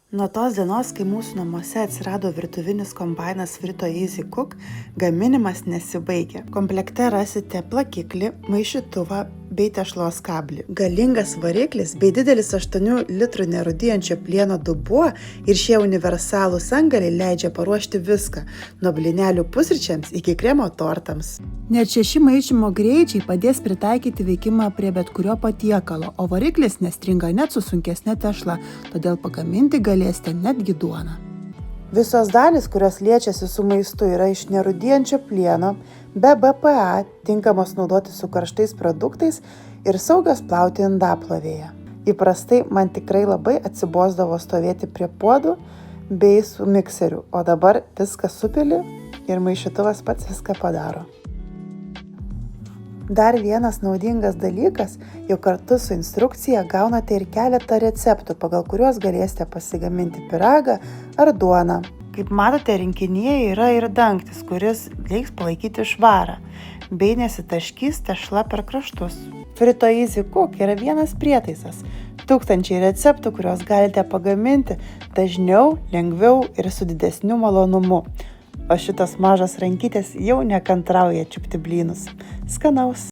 Nuo tos dienos, kai mūsų namuose atsirado virtuvinis kombainas Frito Easy Cook, gaminimas nesibaigia. Komplekte rasite plakiklį, maišytuvą bei tešlos kablį. Galingas variklis bei didelis 8 litrų nerūdijančio plieno dubuo ir šie universalūs antgaliai leidžia paruošti viską, nuo blynelių pusryčiams iki kremo tortams. Net 6 maišymo greičiai padės pritaikyti veikimą prie bet kurio patiekalo, o variklis nestringa net su sunkesne tešla, todėl pagaminti galėsite netgi duoną. Visos dalys, kurios liečiasi su maistu, yra iš nerūdijančio plieno, be BPA, tinkamos naudoti su karštais produktais ir saugios plauti indaplovėje. Įprastai man tikrai labai atsibosdavo stovėti prie puodų bei su mikseriu, o dabar viską supili ir maišytuvas pats viską padaro. Dar vienas naudingas dalykas, jog kartu su instrukcija gaunate ir keletą receptų, pagal kuriuos galėsite pasigaminti pyragą ar duoną. Kaip matote, rinkinyje yra ir dangtis, kuris leiks palaikyti švarą, bei nesitaškys tešla per kraštus. Frito Easy Cook yra vienas prietaisas, tūkstančiai receptų, kuriuos galite pagaminti dažniau, lengviau ir su didesniu malonumu. O šitos mažos rankytės jau nekantrauja čiupti blynus. Skanaus!